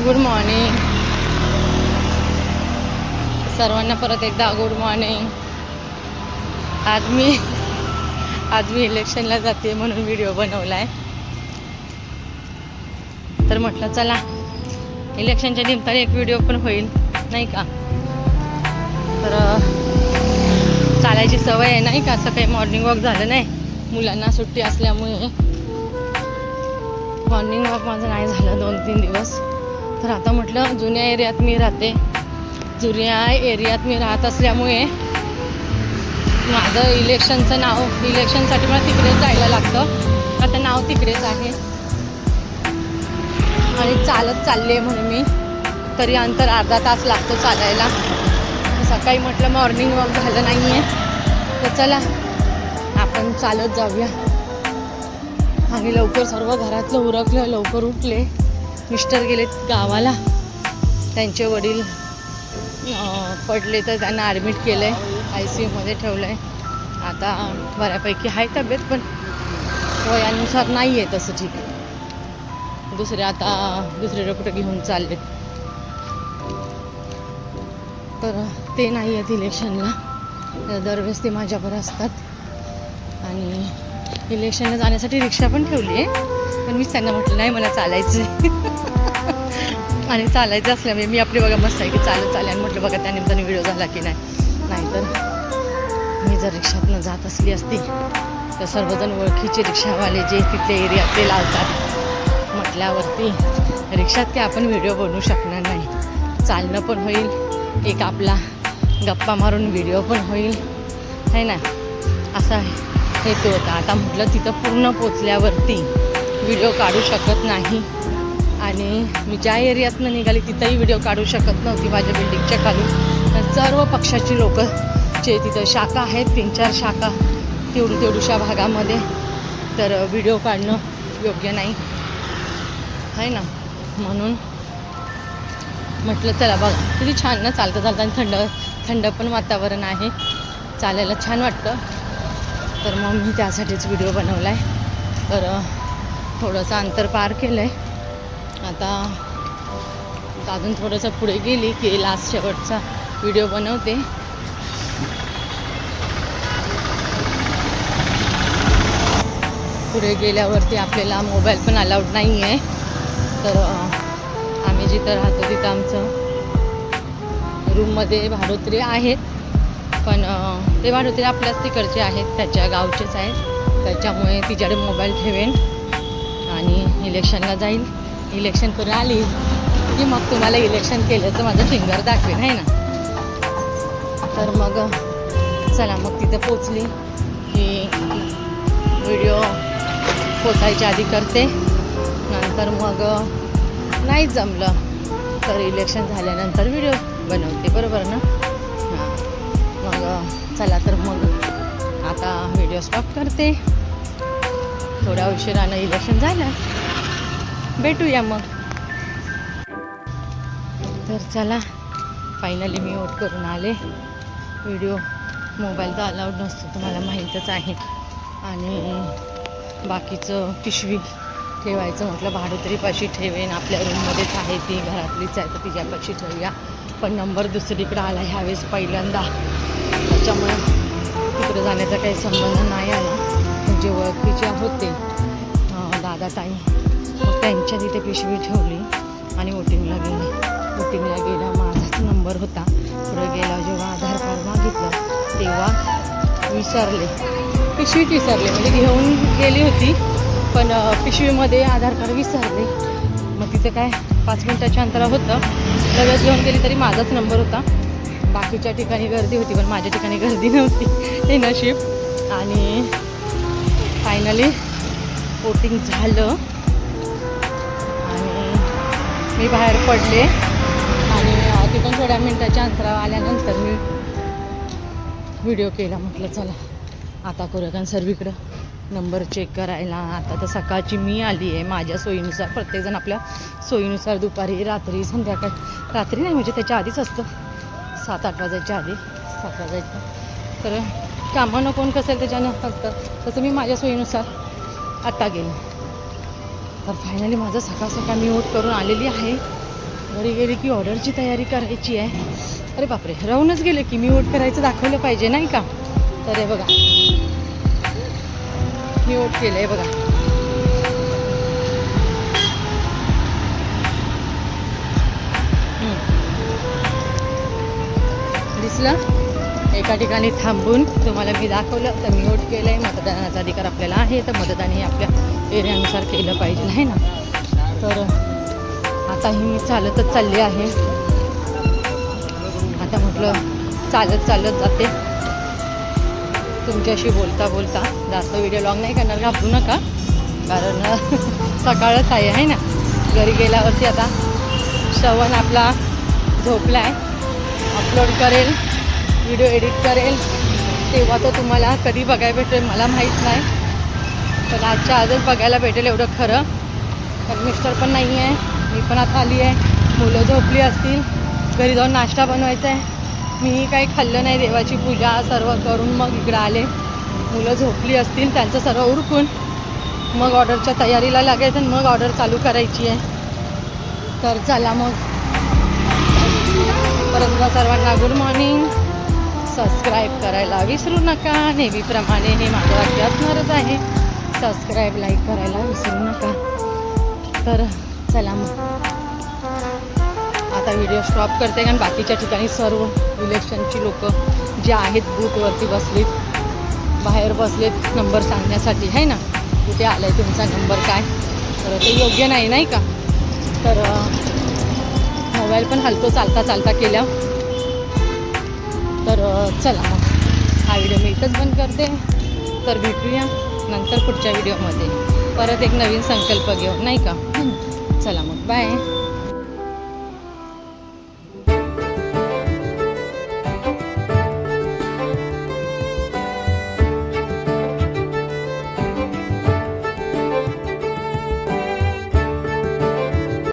Good morning सर्वांना, परत एकदा गुड मॉर्निंग. आज मी इलेक्शनला जाते म्हणून व्हिडिओ बनवला आहे. तर म्हटलं चला इलेक्शनच्या निमित्ताने एक व्हिडिओ पण होईल नाही का. तर चालायची सवय आहे नाही का, असं काही मॉर्निंग वॉक झालं नाही, मुलांना सुट्टी असल्यामुळे मॉर्निंग वॉक माझं नाही झालं 2-3 दिवस. तर आता म्हटलं जुन्या एरियात मी राहते, जुन्या एरियात मी राहत असल्यामुळे माझं इलेक्शनसाठी मला तिकडेच जायला लागतं. आता नाव तिकडेच आहे आणि चालत चालली आहे म्हणून मी, तरी अंतर अर्धा तास लागतो चालायला. सकाळी म्हटलं मॉर्निंग वॉक झालं नाही आहे, तर चला आपण चालत जाऊया. आणि लवकर सर्व घरातलं उरकलं, लवकर उठले. मिस्टर गेलेत गावाला, त्यांचे वडील पडले तर त्यांना ॲडमिट केलं आहे, ICUमध्ये ठेवलं आहे. आता बऱ्यापैकी आहे तब्येत, पण वयानुसार नाही आहे तसं ठीक. दुसरे कुठं घेऊन चाललेत. तर ते नाही आहेत इलेक्शनला, दरवेळेस ते माझ्यावर असतात. आणि इलेक्शनला जाण्यासाठी रिक्षा पण ठेवली आहे, पण मीच त्यांना म्हटलं नाही मला चालायचं आहे. आणि चालायचं असल्यामुळे मी आपली बघा मस्त आहे की चालत चालेल. आणि म्हटलं बघा त्या निमित्ताने व्हिडिओ झाला की नाहीतर मी जर रिक्षातनं जात असली असती तर सर्वजण ओळखीचे रिक्षावाले जे तिथले एरियातले लावतात म्हटल्यावरती रिक्षात काय आपण व्हिडिओ बनवू शकणार नाही. चालणं पण होईल, एक आपला गप्पा मारून व्हिडिओ पण होईल है ना, असा हेतू होता. आता म्हटलं तिथं पूर्ण पोचल्यावरती व्हिडिओ काढू शकत नाही. आणि मी ज्या एरियातनं निघाली तिथंही व्हिडिओ काढू शकत नव्हती माझ्या बिल्डिंगच्या खालून. सर्व पक्षाची लोक जे तिथं शाखा आहेत, 3-4 शाखा तेवढ्याशा भागामध्ये, तर व्हिडिओ काढणं योग्य नाही आहे ना. म्हणून म्हटलं चला बघा किती छान ना चालतं आणि थंड पण वातावरण आहे, चालायला छान वाटतं. तर मग मी त्यासाठीच व्हिडिओ बनवला आहे. तर थोडंसं अंतर पार केलं आहे. आता अजून थोडंसं पुढे गेली की लास्ट शेवटचा व्हिडिओ बनवते. पुढे गेल्यावरती आपल्याला मोबाईल पण अलाउड नाही आहे. तर आम्ही जिथं राहतो तिथं आमचं रूममध्ये भाडोत्री आहेत, पण ते भाडोत्री आपल्याच तिकडचे आहेत, त्याच्या गावचेच आहेत. त्याच्यामुळे तिच्याकडे मोबाईल ठेवेन आणि इलेक्शनला जाईल. इलेक्शन करून आली की मग तुम्हाला इलेक्शन केल्याचं माझं फिंगर दाखवेन आहे ना. तर मग चला मग तिथं पोचली की व्हिडिओ पोचायच्या आधी करते, नंतर मग नाही जमलं तर इलेक्शन झाल्यानंतर व्हिडिओ बनवते, बरोबर ना. हां मग चला तर मग आता व्हिडिओ स्टॉप करते. थोड्या उशिरानं इलेक्शन झालं भेटूया मग. तर चला फायनली मी वोट करून आले. व्हिडिओ मोबाईल तर अलाउड नसतो तुम्हाला माहीतच आहे. आणि बाकीचं पिशवी ठेवायचं म्हटलं भाडोत्रीपाशी ठेवेन, आपल्या रूममध्येच आहे ती, घरातलीच आहे तर तिच्यापाशी ठेवूया. पण नंबर दुसरीकडं आला ह्यावेळेस पहिल्यांदा, त्याच्यामुळे तिकडं जाण्याचा काही संबंध नाही आला. म्हणजे ओळखीचे होते दादा ताई, मग त्यांच्या तिथे पिशवी ठेवली आणि वोटिंगला गेला. माझाच नंबर होता. पुढे गेला जेव्हा आधार कार्ड मागितलं तेव्हा पिशवीत विसरले, म्हणजे घेऊन गेली होती पण पिशवीमध्ये आधार कार्ड विसरले. मग तिथे काय 5 मिनिटाच्या अंतरावर होतं, लगेच घेऊन गेली तरी माझाच नंबर होता. बाकीच्या ठिकाणी गर्दी होती पण माझ्या ठिकाणी गर्दी नव्हती, हे नशीब. आणि फायनली वोटिंग झालं आणि मी बाहेर पडले. आणि तिथून थोड्या मिनटाच्या अंतरावर आल्यानंतर मी व्हिडिओ केला. म्हटलं चला आता करूया, कारण सर्वीकडं नंबर चेक करायला. आता तर सकाळची मी आली आहे माझ्या सोयीनुसार, प्रत्येकजण आपल्या सोयीनुसार दुपारी, रात्री, संध्याकाळी, रात्री नाही म्हणजे त्याच्या आधीच असतं, 7-8 वाजायच्या आधी, 7 वाजायचं. तर कामानं कोण कसं त्याच्यानं असतं, तसं मी माझ्या सोयीनुसार आत्ता गेले. तर फायनली माझं सकाळ मी वोट करून आलेली आहे. घरी गेली की ऑर्डरची तयारी करायची आहे. अरे बापरे, राहूनच गेले की मी वोट करायचं दाखवलं पाहिजे नाही का. तर हे बघा मी वोट केलं आहे बघा. दिसलं. एका ठिकाणी थांबून तुम्हाला मी दाखवलं तर मी वोट केलं आहे. मतदानाचा अधिकार आपल्याला आहे तर मतदान हे आपल्या एरियानुसार केलं पाहिजे आहे ना. तर आताही मी चालतच चालली आहे. आता म्हटलं चालत जाते तुमच्याशी बोलता बोलता. जास्त व्हिडिओ लॉंग नाही करणार, घाबरू नका, कारण सकाळच आहे ना. घरी गेल्यावरती आता श्रवण आपला झोपला आहे. अपलोड करेल, व्हिडिओ एडिट करेल, तेव्हा तो तुम्हाला कधी बघायला भेटेल मला माहीत नाही. पण आजच्या आजच बघायला भेटेल एवढं खरं. पण मिस्टर पण नाही आहे, मी पण आता आली आहे. मुलं झोपली असतील, घरी जाऊन नाश्ता बनवायचा आहे. मीही काही खाल्लं नाही, देवाची पूजा सर्व करून मग इकडं आले. मुलं झोपली असतील, त्यांचं सर्व उरकून मग ऑर्डरच्या तयारीला लागायचं आणि मग ऑर्डर चालू करायची आहे. तर चला मग, परत सर्वांना गुड मॉर्निंग. सबस्क्राईब करायला विसरू नका. नेहमीप्रमाणे हे माझं वाक्य असणारच आहे, सबस्क्राईब लाईक करायला विसरू नका. तर चला मग आता व्हिडिओ स्टॉप करते, कारण बाकीच्या ठिकाणी सर्व इलेक्शनची लोक जे आहेत बूथवरती बसलीत, बाहेर बसलेत नंबर सांगण्यासाठी आहे ना. कुठे आला आहे तुमचा नंबर काय, तर ते योग्य नाही का. तर मोबाईल पण हलतो चालता केल्या. तर चला मग हा व्हिडिओ मी इथंच बंद करते. तर भेटूया नंतर पुढच्या व्हिडिओमध्ये परत एक नवीन संकल्प घेऊन नाही का. चला मग बाय.